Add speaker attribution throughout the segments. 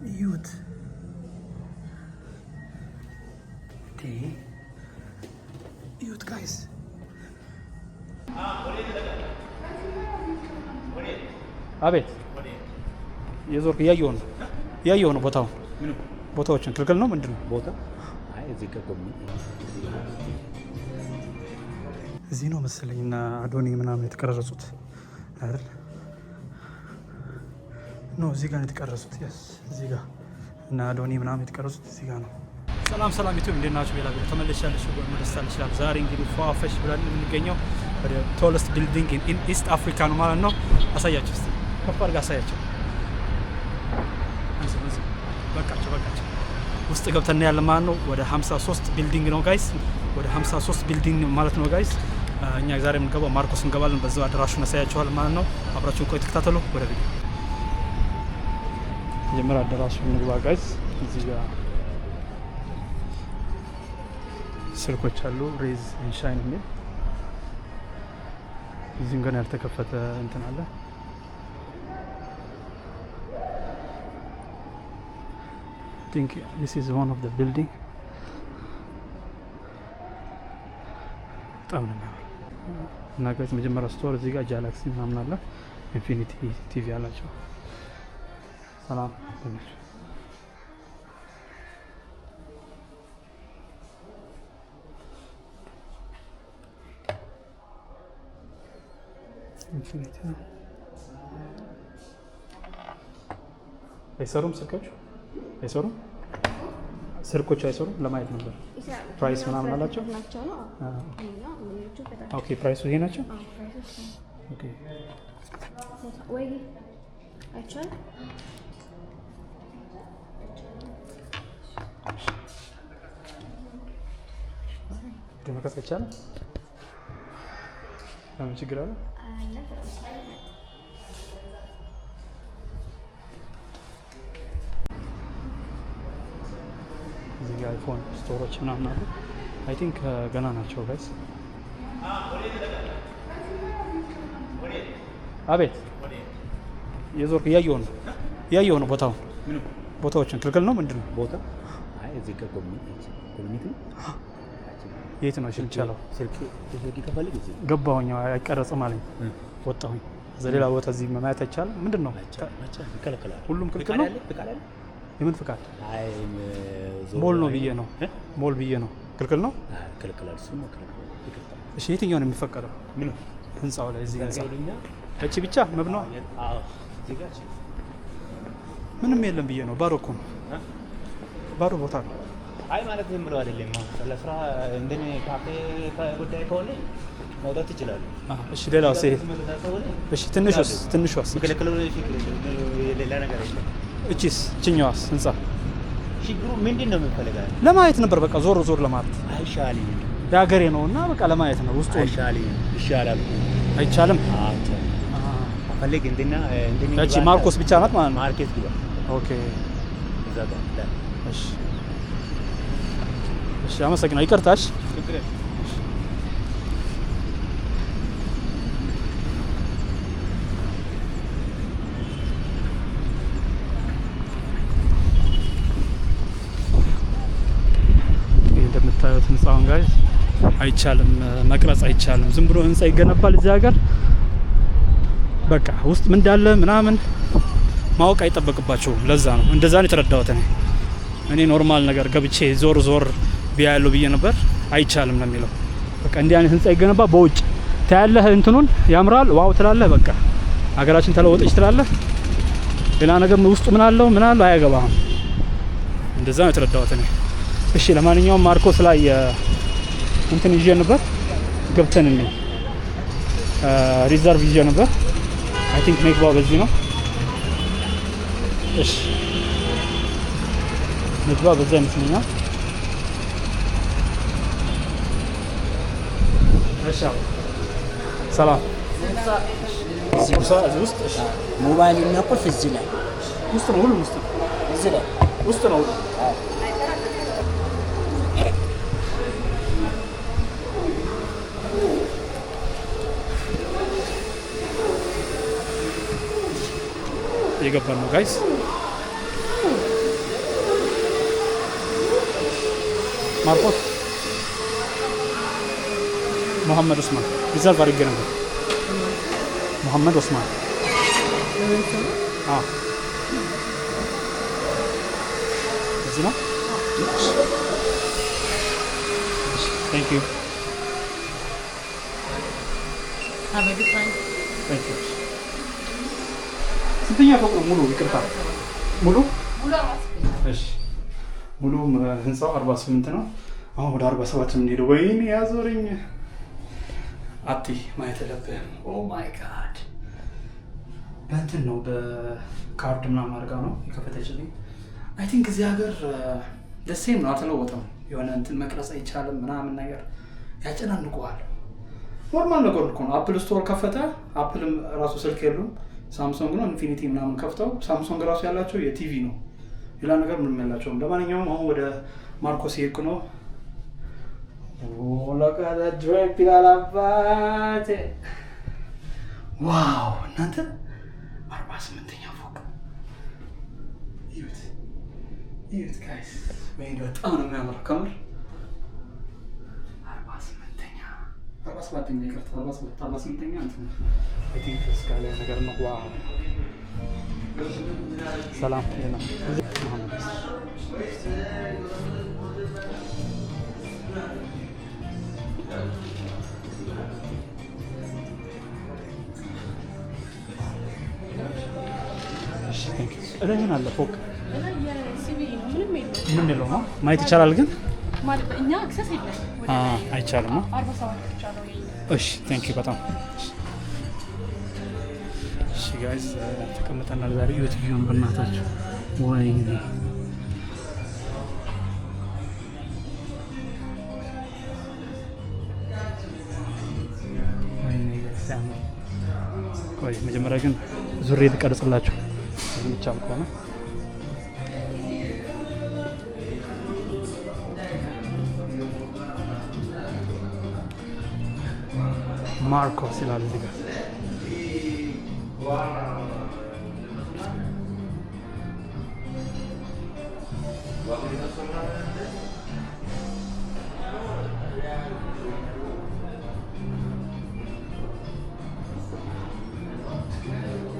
Speaker 1: እዩት። እዩት ጋይስ አቤት የዞርክ እያየሁ ነው ቦታዎችን ክልክል ነው ምንድን ነው ቦታ እዚህ ነው መሰለኝ እና አዶኒ ምናምን የተቀረጹት አይደል ነው እዚህ ጋር የተቀረጹት እዚህ ጋር እና አዶኒ ምናምን የተቀረጹት እዚህ ጋር ነው ሰላም ዩቲዩብ እንዴት ናችሁ? ሌላ ቪዲዮ ተመልሻለሁ። መደስታ ይችላል። ዛሬ እንግዲህ ፏፈሽ ብለን የምንገኘው ወደ ቶለስት ቢልዲንግ ኢን ኢስት አፍሪካ ነው ማለት ነው። አሳያችሁ እስቲ ከፍ አድርጋ አሳያችሁ። በቃቸው ውስጥ ገብተን ያለ ማለት ነው። ወደ 53 ቢልዲንግ ነው ጋይስ፣ ወደ 53 ቢልዲንግ ማለት ነው ጋይስ። እኛ ዛሬ የምንገባው ማርቆስ እንገባለን። በዛው አድራሹን አሳያችኋል ማለት ነው። አብራችሁን ቆይ ተከታተሉ። ወደ ቪዲዮ መጀመሪያ አድራሹን እንግባ ጋይስ። እዚህ ጋር ስልኮች አሉ ሬዝ ኢንሻይን የሚል እዚህም ገና ያልተከፈተ እንትን አለ። I think this is one of the building. በጣም ነው እና ጋይስ መጀመሪያ ስቶር እዚህ ጋር ጃላክሲ ምናምን አለ። ኢንፊኒቲ ቲቪ አላቸው። ሰላም ትንሽ ኢንፊኒቲ አይሰሩም ስልኮች አይሰሩም ለማየት ነበር ፕራይስ ምናምን አላቸው ኦኬ ፕራይሱ ይሄ ናቸው ኦኬ ወይ አይቻል ደመከስ አይቻል ምን ችግር አለ እዚህ ጋር አይፎን ስቶሮች ምናምን አሉ። አይ ቲንክ ገና ናቸው ጋይስ። አቤት የዞርክ እያየሁ ነው ቦታዎችን ክልክል ነው ምንድን ነው ቦታ እዚህ ጋር ኮሚኒቲ የት ነው ይቻላል ገባሁኝ አይቀረጽም አለኝ ወጣሁኝ እዛ ሌላ ቦታ እዚህ ማየት አይቻልም ምንድን ነው ሁሉም ክልክል ነው የምን ፍቃድ ሞል ነው ብዬ ነው ክልክል ነው እሺ የትኛው ነው የሚፈቀደው ምን ህንጻው ላይ እዚህ ህንጻ እቺ ብቻ መብነው ምንም የለም ብዬ ነው ባዶ እኮ ነው ባዶ ቦታ ነው አይ ማለት ዝም ብሎ አይደለም ለስራ እንደኔ ካፌ ጉዳይ ከሆነ መውጣት ይችላል እሺ ሌላው እሺ ትንሿስ ይከለከለው ሌላ ነገር የለም እቺኛዋስ ህንጻ ችግሩ ምንድነው የምፈልጋለሁ ለማየት ነበር በቃ ዞር ለማለት አይሻልም ዳገሬ ነውና በቃ ለማየት ነው ውስጡ ይሻላል አይቻልም አፈልግ እንደና እቺ ማርቆስ ብቻ ናት ማለት ነው ማርኬት ግባ ኦኬ እዛ ጋር እሺ አመሰግናለሁ ይቅርታሽ እንደምታዩት ህንጻውን ጋይስ አይቻልም መቅረጽ አይቻልም ዝም ብሎ ህንጻ ይገነባል እዚህ ሀገር በቃ ውስጥ ምን እንዳለ ምናምን ማወቅ አይጠበቅባቸውም ለዛ ነው እንደዛ ነው የተረዳሁት እኔ ኖርማል ነገር ገብቼ ዞር ቢያለው ብዬ ነበር አይቻልም ነው የሚለው በቃ እንዲህ አይነት ህንጻ ይገነባ በውጭ ታያለህ እንትኑን ያምራል ዋው ትላለህ በቃ ሀገራችን ተለወጠች ትላለህ ሌላ ነገር ውስጡ ምን አለው አያገባህም እንደዛ ነው የተረዳሁት እሺ ለማንኛውም ማርቆስ ላይ እንትን ይዤ ነበር ገብተን ሪዘርቭ ይዤ ነበር አይ ቲንክ መግባው በዚህ ነው እሺ መግባው በዛ ይመስለኛል እሺ ሰላም እዚህ ውስጥ
Speaker 2: ሞባይል እና ቁልፍ እዚህ ላይ
Speaker 1: ውስጥ ነው ሁሉም
Speaker 2: እዚህ ላይ
Speaker 1: ውስጥ ነው የገባን ነው ጋይስ ማርቆስ መሐመድ ኡስማን ሪዘርቭ አድርጌ ነበር። መሐመድ ኡስማን እዚህ ነው። Thank you.
Speaker 3: Have a good time.
Speaker 1: Thank you. ስንተኛ ፎቅ ነው? ሙሉ ይቅርታ፣ ሙሉ እሺ፣ ሙሉ ህንፃው 48 ነው። አሁን ወደ 47 የምንሄደው። ወይኔ ያዞረኝ። አቲ ማየት የለብህም። ኦ ማይ ጋድ። በእንትን ነው በካርድ ምናምን አድርጋ ነው የከፈተችልኝ። አይ ቲንክ እዚህ ሀገር ደሴም ነው፣ አልተለወጠም። የሆነ እንትን መቅረጽ አይቻልም ምናምን ነገር ያጨናንቀዋል። ኖርማል ነገር እኮ ነው። አፕል ስቶር ከፈተ። አፕልም ራሱ ስልክ የሉም። ሳምሶንግ ነው ኢንፊኒቲ ምናምን ከፍተው፣ ሳምሶንግ ራሱ ያላቸው የቲቪ ነው፣ ሌላ ነገር ምንም ያላቸውም። ለማንኛውም አሁን ወደ ማርቆስ እየሄድኩ ነው። ለቃለ ድሬፕ ይላል አባቴ። ዋው እናንተ 48ኛ ፎቅ ይዩት፣ ይዩት ጋይስ። ወይኔ በጣም ነው የሚያምረው ከምር። 47ኛ ይቅርታ፣ 48ኛ እንትን አይ ቲንክ እስካለ ነገር ነው። ዋው ሰላም ሌላ እለህን አለ ፎቅ ምን የለው ነው ማየት ይቻላል፣ ግን
Speaker 3: እኛ አክሰስ የለም
Speaker 1: አይቻልም ነው።
Speaker 3: 47 ብቻ ነው።
Speaker 1: እሺ ቴንክ ዩ በጣም እሺ ጋይስ ተቀምጠናል ዛሬ። ዩቲዩብ ቪዲዮን በእናታችሁ ወይኔ ቆይ መጀመሪያ ግን ዙሬ ልቀርጽላችሁ ይቻል ከሆነ ማርቆስ ይላል እዚህ ጋር።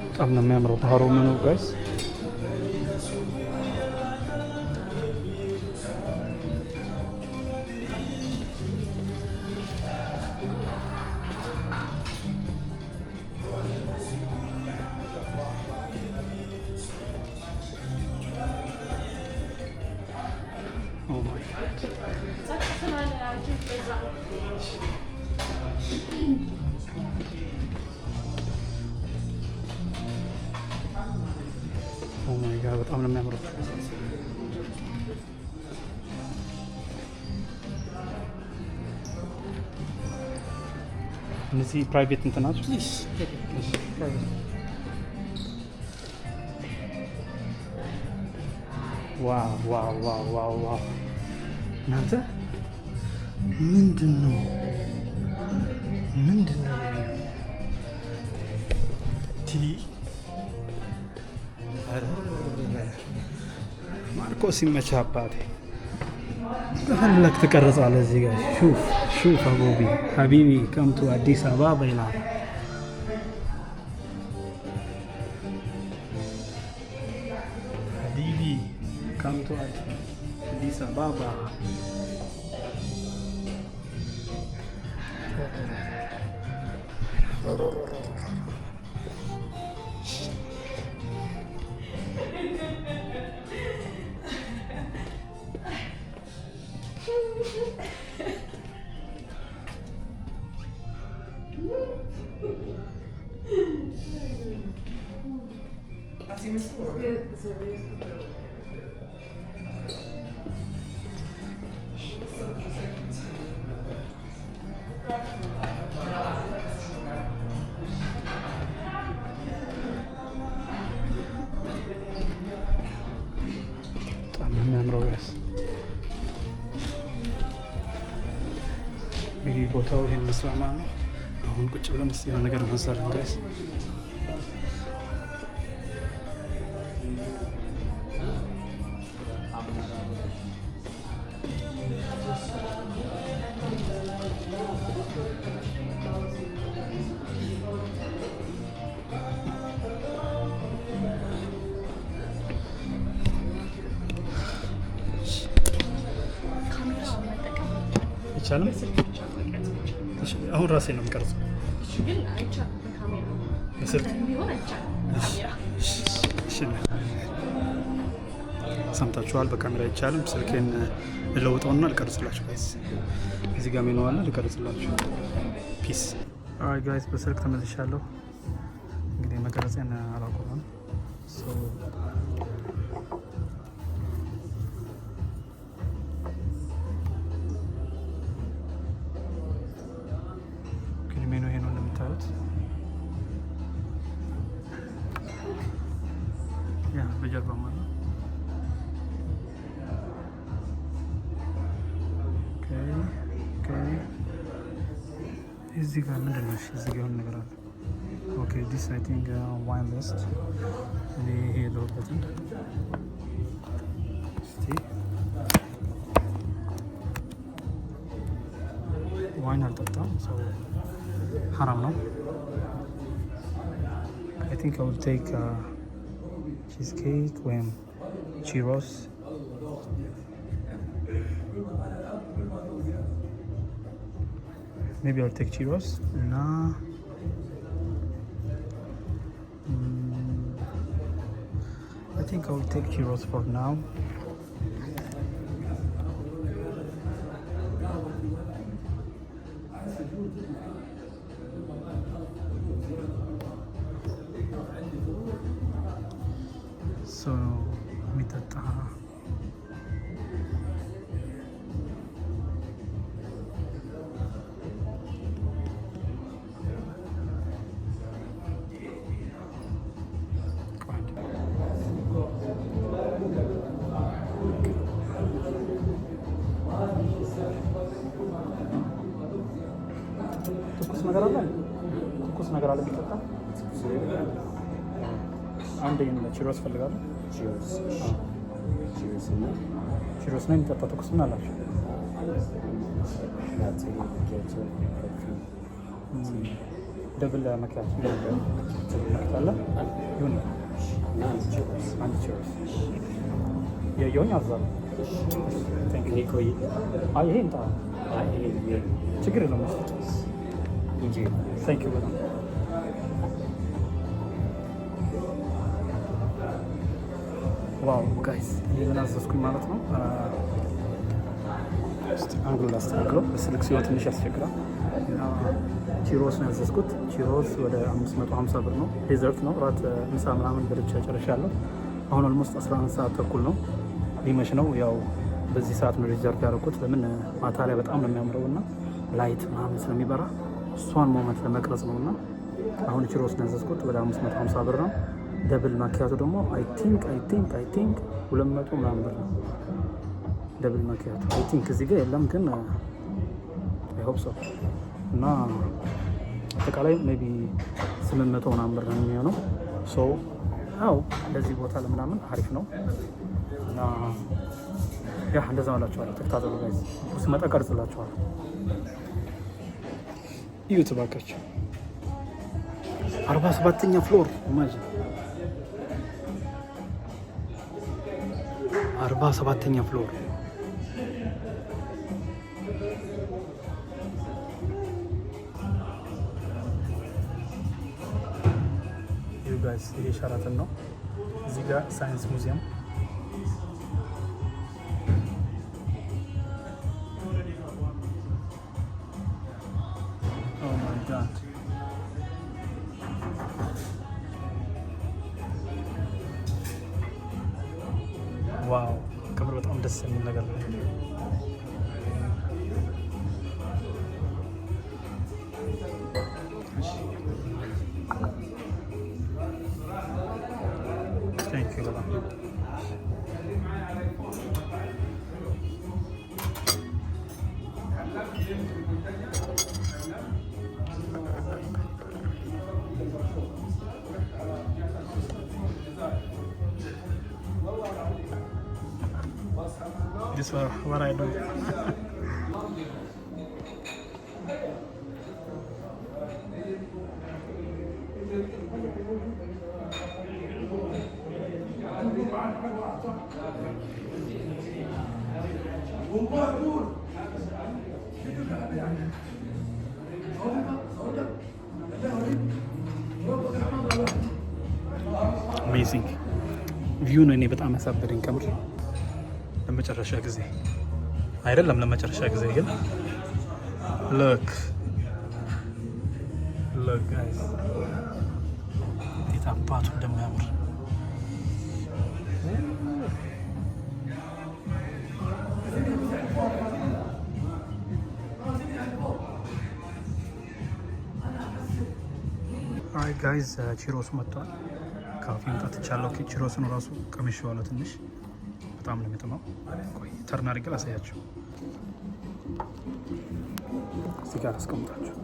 Speaker 1: በጣም ነው የሚያምረው ባህሩ ምኑ ጋይስ። በጣም ነው የሚያምረው። እነዚህ ፕራይቬት እንትን ናቸው። ዋው ዋው ዋው ዋው ዋው! እናንተ ምንድን ነው ማርቆስ ሲመቻ አባቴ በፈለክ ትቀርጻለህ። እዚህ ጋር ሹፍ ሀቢቢ ከምቱ አዲስ አበባ ይላል። ሀቢቢ ከምቱ አዲስ አበባ እንግዲህ ቦታው ይሄን መስላማ ነው። አሁን ቁጭ ብለን እስኪ የሆነ ነገር እንሰራለን ጋይስ። አይቻልም። እሺ አሁን ራሴ ነው የምቀርጸው።
Speaker 3: እሺ ግን አይቻልም በካሜራ
Speaker 1: በስልክ
Speaker 3: ቢሆን አይቻልም በካሜራ።
Speaker 1: እሺ ሰምታችኋል። በካሜራ አይቻልም። ስልኬን ልለውጠውና ልቀርጽላችሁ ጋይስ። እዚህ ጋር ሜኑ አለ፣ ልቀርጽላችሁ። ፒስ። አይ ጋይስ በስልክ ተመልሻለሁ። እንግዲህ መቀረጼን አላቆምም። ሜኑ ይሄ ነው እንደምታዩት። ያ በጀርባ ማለት እዚህ ጋር ምንድን ነው? እዚህ ጋር የሆነ ነገር አለ። ኦኬ ዲስ አይ ቲንክ ዋይን ሊስት። እኔ ይሄ የለሁበትን እስቲ ዋይን አልጠጣም፣ ሰው ሀራም ነው። አይ ቲንክ አይ ውድ ቴክ ቺዝ ኬክ ወይም ቺሮስ። maybe I'll take churros. Nah. I think I will take churros for now. So, mitata. ትኩስ ነገር አለ። ትኩስ ነገር አለ የሚጠጣ አንድ ቺሮስ ፈልጋለሁ። ቺሮስ ነው የሚጠጣ። ትኩስ ምን አላቸው? ደብል መኪያት አለ። ይሁን አንድ ቺሮስ የየውኝ አዛለሁ። ይሄ እንታ ችግር የለም። ታንክ ዩ በጣም ዋው ጋይስ፣ ምን አዘዝኩኝ ማለት ነው። አንግሎ ላስተካክለው። በስልክ ሲሆን ትንሽ ያስቸግራል። ቺሮስ ነው ያዘዝኩት። ቺሮስ ወደ 550 ብር ነው። ዴዘርት ነው። ራት ምሳ ምናምን በልቻ ጨርሻለሁ። አሁን ኦልሞስት 11 ሰዓት ተኩል ነው፣ ሊመሽ ነው። ያው በዚህ ሰዓት ነው ሪዘርቭ ያደረኩት። ለምን ማታ ላይ በጣም ነው የሚያምረው እና ላይት ምናምን ስለሚበራ እሷን ሞመንት ለመቅረጽ ነው። እና አሁን ቺሮስ ነው ያዘዝኩት ወደ 550 ብር ነው። ደብል ማኪያቶ ደግሞ አይ ቲንክ 200 ምናምን ብር ነው። ደብል ማኪያቶ አይ ቲንክ እዚህ ጋር የለም ግን አይ ሆፕ ሶ። እና አጠቃላይ ሜቢ 800 ምናምን ብር ነው የሚሆነው። ሶ አው ለዚህ ቦታ ለምናምን አሪፍ ነው። እና ያ እንደዛ አላችኋለሁ። ተከታተሉ ጋይስ፣ ስመጣ ቀርጽላችኋለሁ። እዩት እባካችሁ። 47ኛ ፍሎር ኢማጂን 47ኛ ፍሎር። ዩ ጋይስ ይሄ ሸራተን ነው። እዚህ ጋር ሳይንስ ሙዚየም ዋው ከምር በጣም ደስ የሚል ነገር ነው። ቴንክ ዩ በጣም This is what I do. ቪው ነው እኔ በጣም ያሳበደኝ ከምር። ለመጨረሻ ጊዜ አይደለም ለመጨረሻ ጊዜ ግን ሎክ ጋይስ እንዴት አባቱ እንደሚያምር አይ ጋይዝ ቺሮስ መጥቷል። ካፌ መጣት ይቻላል። ኦኬ ቺሮስ ነው ራሱ ቀምሼዋለሁ። ትንሽ በጣም ነው የሚጥመው። ቆይ ተርና አድርጌ ላሳያችሁ። እዚህ ጋር አስቀምጣችሁ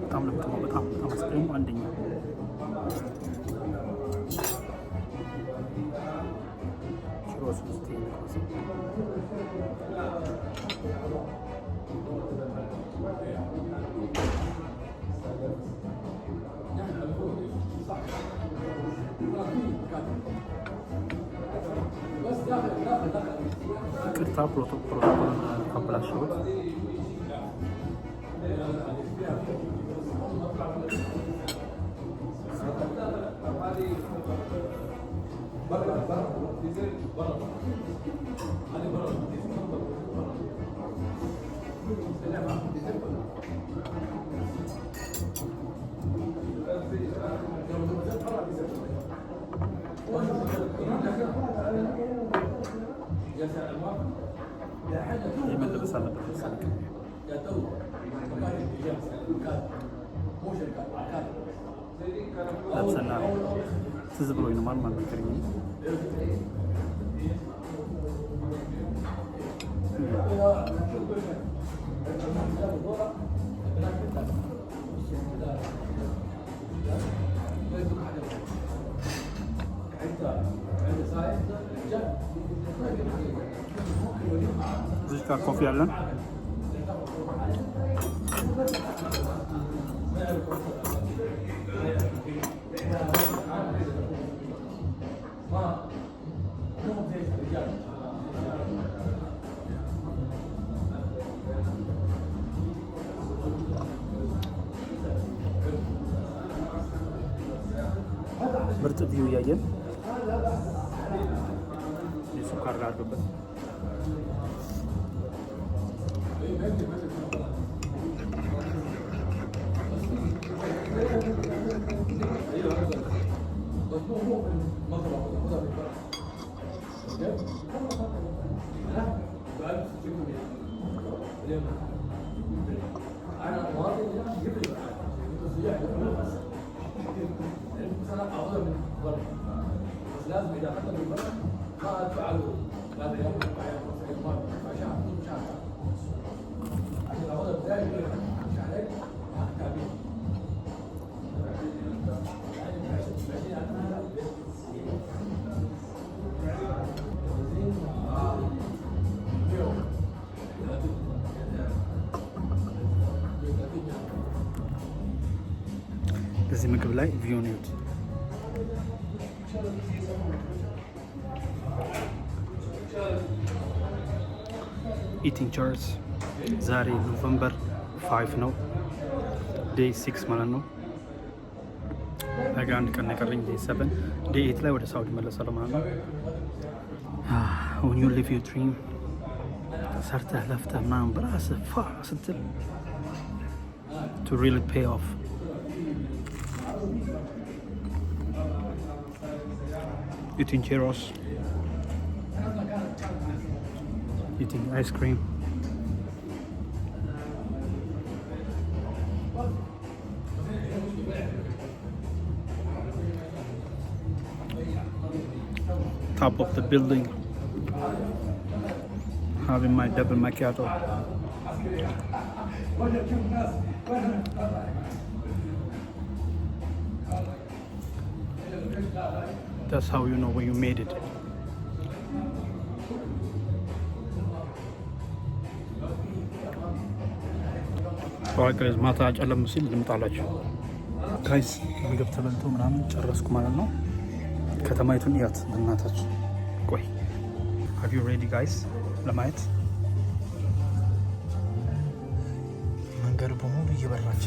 Speaker 1: በጣም ነው በጣም አስቀሪሙ አንደኛ ቺሮስ ውስጥ ቅርታ ፕሮቶኮል አበላሸሁት። የመለበስ አለበት መሰለኝ። ለብሰና ትዝ ብሎኝ ነው ማለት ነው። እዚህ ጋር ኮፊ አለን። ምርጥ ቪው እያየን የሱካር አለበት። እዚህ ምግብ ላይ ቪዲዮ ነው ያዩት። ኢቲንግ ቻርትስ ዛሬ ኖቨምበር 5 ነው፣ ዴይ 6 ማለት ነው። ነገ አንድ ቀን የቀረኝ ዴይ 7፣ ዴይ 8 ላይ ወደ ሳውዲ መለሳለሁ ማለት ነው። when you live your dream ሰርተህ ለፍተህ ምናምን በራስህ ፋ ስትል to really pay off. Eating churros, eating ice cream. Top of the building, having my double macchiato. That's how you know when you made it. ጋይዝ ማታ ጨለም ሲል ልምጣላችሁ ጋይዝ። ምግብ ተበልቶ ምናምን ጨረስኩ ማለት ነው። ከተማይቱን እያት በእናታችሁ። ቆይ አር ዩ ሬዲ ጋይዝ ለማየት? መንገድ በሙሉ እየበራች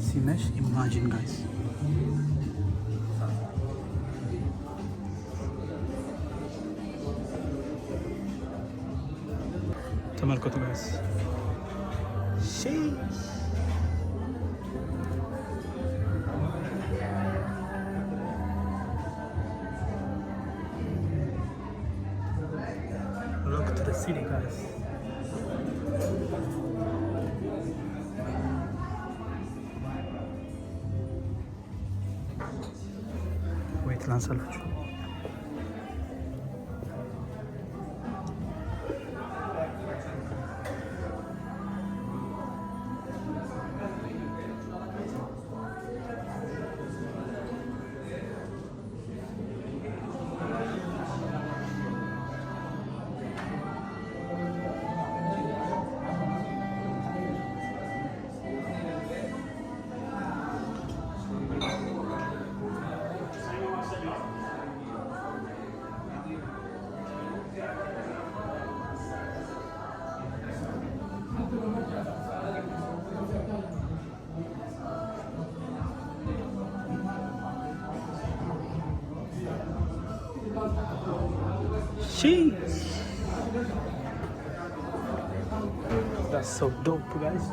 Speaker 1: ሲመሽ ኢማጂን ጋይስ ተመልከቱ ጋይስ። Look to the city guys. Wait ላንሳላችሁ። Jeez. That's so dope, guys.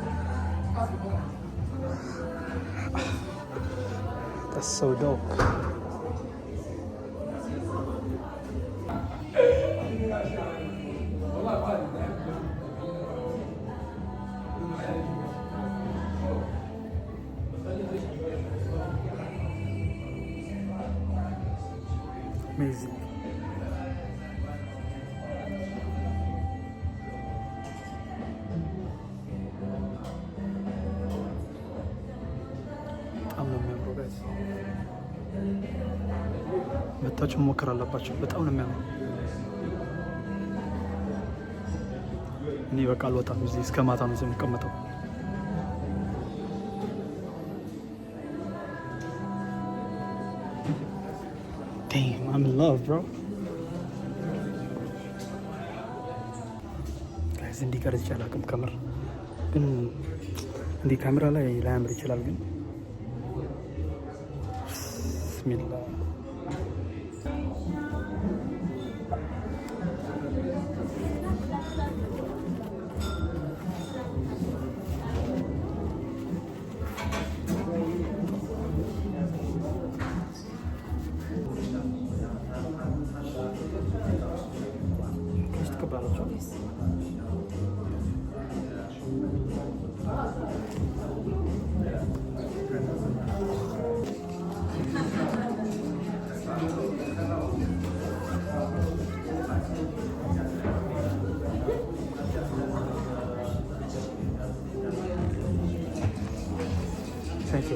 Speaker 1: That's so dope. Amazing. መታችሁ መሞከር አለባችሁ። በጣም ነው የሚያምረው። እኔ በቃ አልወጣም እዚህ እስከ ማታ ነው የምቀመጠው። Damn, I'm in love, bro. ጋይስ እንዲህ ቀርጬ አላውቅም ከምር። ግን እንዲህ ካሜራ ላይ ላያምር ይችላል ግን ቢስሚላህ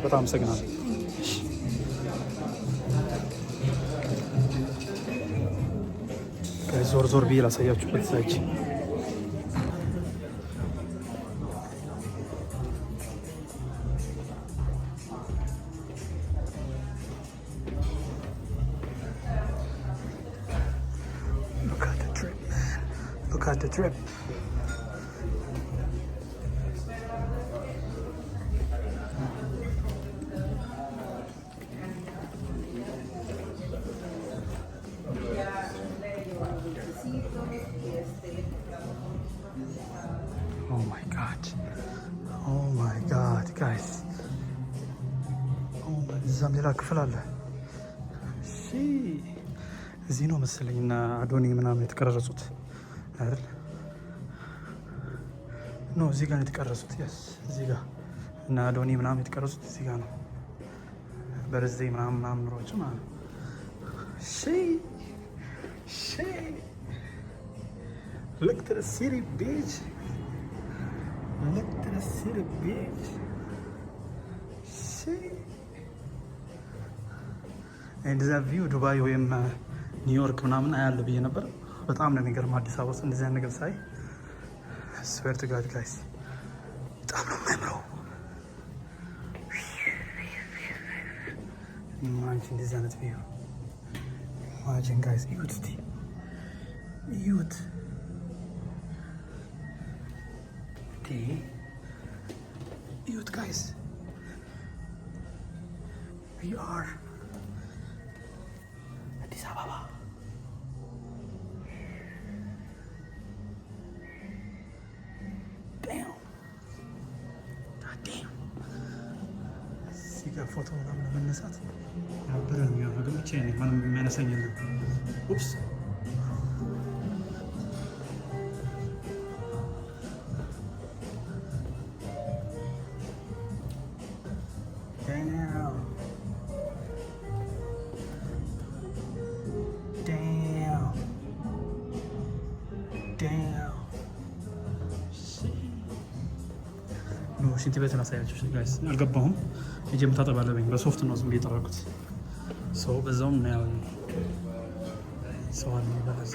Speaker 1: በጣም አመሰግናለሁ። ዞር ዞር ብዬ ላሳያችሁ በተሳች Look at the drip. Oh my god. Oh my god, guys. Oh my እዛም ሌላ ክፍል አለ። እሺ እዚህ ነው መሰለኝ እና አዶኒ ምናምን የተቀረጹት አይደል? ኖ እዚህ ጋር ነው የተቀረጹት። yes እዚህ ጋር እና አዶኒ ምናምን የተቀረጹት እዚህ ጋር ነው። በርዝዴ ምናምን ሮጭ ማለት ነው። እሺ Look to the city, bitch. Look to the city, bitch. እንደዛ ቪው ዱባይ ወይም ኒውዮርክ ምናምን አያለሁ ብዬ ነበር። በጣም ነው የሚገርም አዲስ አበባ ውስጥ እንደዚህ አይነት ነገር ሳይ ስዌር ቱ ጋድ ጋይስ በጣም ነው የሚያምረው። ማንቺ እንደዚህ አይነት ቪው ማጅን ጋይስ እዩት እስቲ እዩት። እዩት ጋይስ we are አዲስ አበባ። እዚህ ጋር ፎቶ ምናምን ለመነሳት ያበረ ነው የሚሆነው። ግን ብቻዬን ነኝ፣ ማንም የሚያነሳኝ የለም። ኡፕስ ሽንት ቤት ላሳያችሁ ጋይስ። አልገባሁም። እጄ መታጠብ አለብኝ። በሶፍት ነው ዝም ብዬ የጠረኩት። ሰው በዛውም ያው ሰው አለ ባላስ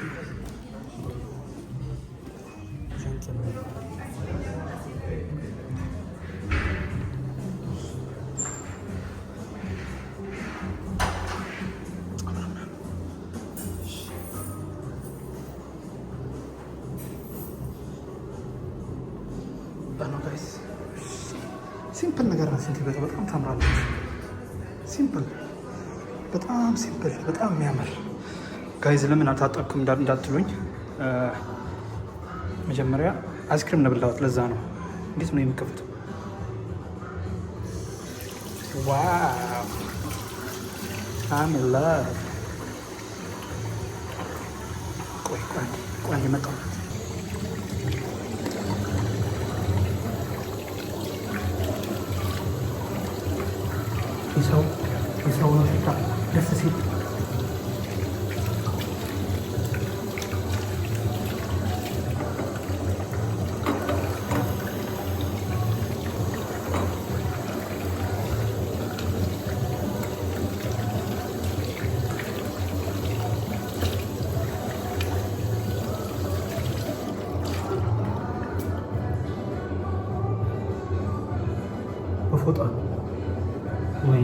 Speaker 1: ሲምፕል ነገር ነው። ሽንት ቤቱ በጣም ታምራለች። ሲምፕል፣ በጣም ሲምፕል፣ በጣም የሚያምር ጋይዝ። ለምን አልታጠብኩም እንዳትሉኝ፣ መጀመሪያ አይስክሪም ነው የበላሁት። ለዛ ነው። እንዴት ነው የሚከፈተው? ዋው አም ላቭ። ቆይ መጣሁ። የሰው ሽታ ደስ ሲል በፎጣ ወይ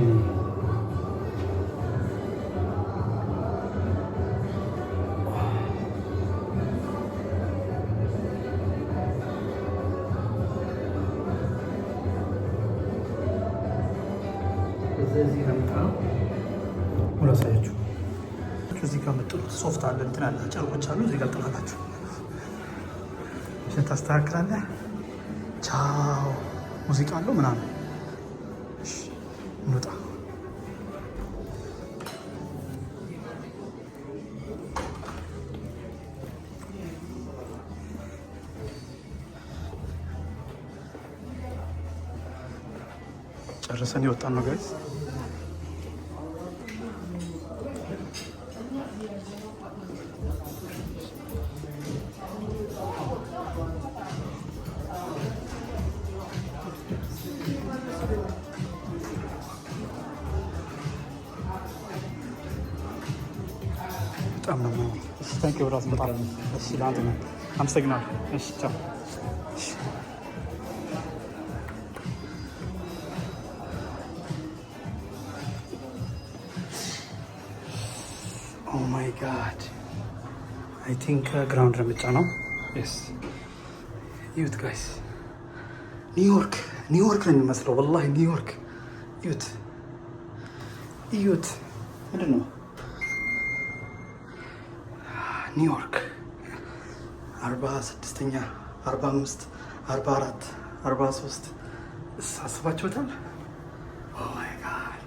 Speaker 1: እዚህ ነው ወላሳያችሁ። እዚህ ጋር የምጥሉት ሶፍት አለ፣ እንትን አለ፣ ጨርቆች አሉ። እዚህ ጋር ጥላላችሁ ሽን ታስተካክላለህ። ቻው ሙዚቃ አለው ምናምን። እንውጣ። ጨርሰን የወጣን ነው ጋይስ። በጣም ነው ታንኪው ራስ በጣም እሺ። ለአንተ ነው አመሰግናለሁ። እሺ ቻው። ኦ ማይ ጋድ አይ ቲንክ ግራውንድ እርምጃ ነው። የስ ዩት ጋይስ ኒውዮርክ ነው የሚመስለው። ወላሂ ኒውዮርክ ዩት ምንድን ነው ኒውዮርክ 46ኛ 45 44 43 አስባችሁታል? ኦ ማይ ጋድ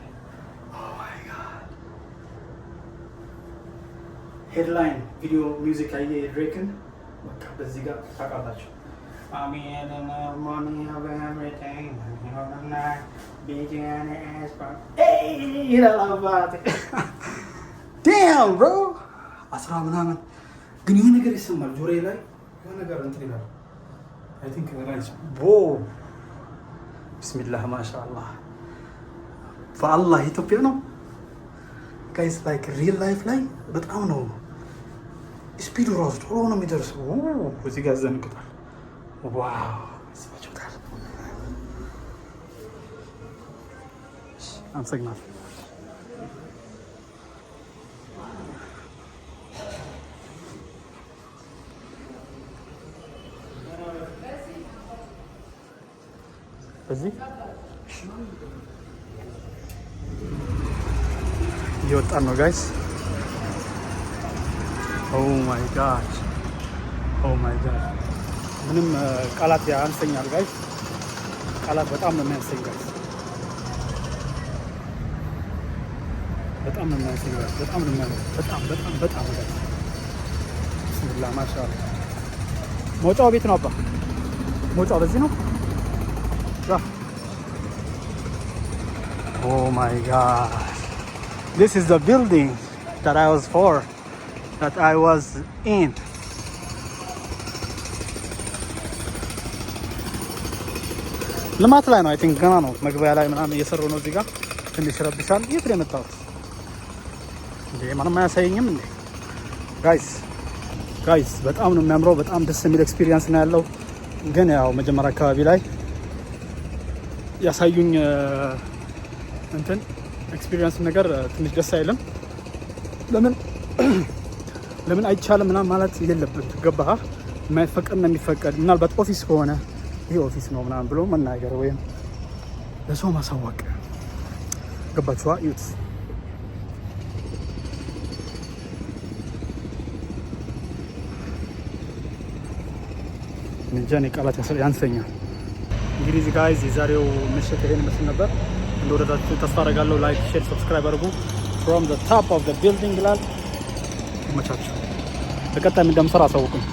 Speaker 1: ሄድላይን ቪዲዮ ሚውዚክ አየ ድሬክን በቃ በዚህ ጋር ታውቃላችሁ። ዳም ብሮ 10 ምናምን ግን ይህ ነገር ይሰማል ጆሮዬ ላይ የሆነ ነገር እንትን ይላል። አይ ቲንክ ራይት ቦ ቢስሚላህ ማሻአላህ በአላህ ኢትዮጵያ ነው ጋይስ። ላይክ ሪል ላይፍ ላይ በጣም ነው ስፒዱ ራሱ ቶሎ ነው የሚደርሰው። እዚህ ጋር ዘንቅቷል። ዋው ይስባችሁታል። አመሰግናለሁ። በዚህ እየወጣን ነው ጋይስ። ኦ ማይ ጋድ ኦ ማይ ጋድ ምንም ቃላት ያንሰኛል ጋይስ። ቃላት በጣም ነው የሚያንሰኝ ጋይስ። በጣም ነው የሚያንሰኝ ጋይስ። በጣም ነው የሚያምረው። በጣም ጋይስ። ብስሚላህ ማሻአላ። መውጫው ቤት ነው አባ። መውጫው በዚህ ነው። Oh my God! This is the building that I was in. ልማት ላይ ነው። አይ ቲንክ ገና ነው። መግቢያ ላይ ምናምን እየሰሩ ነው። እዚህ ጋር ትንሽ ረብሻል። የት ነው የመጣሁት እንዴ? ማንም አያሳየኝም እንዴ? ጋይስ በጣም ነው የሚያምረው። በጣም ደስ የሚል ኤክስፒሪየንስ ነው ያለው። ግን ያው መጀመሪያ አካባቢ ላይ ያሳዩኝ እንትን ኤክስፒሪየንስ ነገር ትንሽ ደስ አይልም። ለምን አይቻልም ምናምን ማለት የለብን። ገባህ? የማይፈቀድ ነው የሚፈቀድ። ምናልባት ኦፊስ ከሆነ ይሄ ኦፊስ ነው ምናምን ብሎ መናገር ወይም ለሰው ማሳወቅ። ገባችኋ? እዩት። እንጃ እኔ ቃላት ያንሰኛል። እንግዲህ ጋይዝ የዛሬው ምሽት ይሄን መስል ነበር። እንደወደዳችሁ ተስፋ አደርጋለሁ። ላይክ፣ ሼር፣ ሰብስክራይብ አድርጉ። from the top of the building ይላል። ይመቻችሁ። በቀጣይ እንደምሰራ አሳውቁኝ።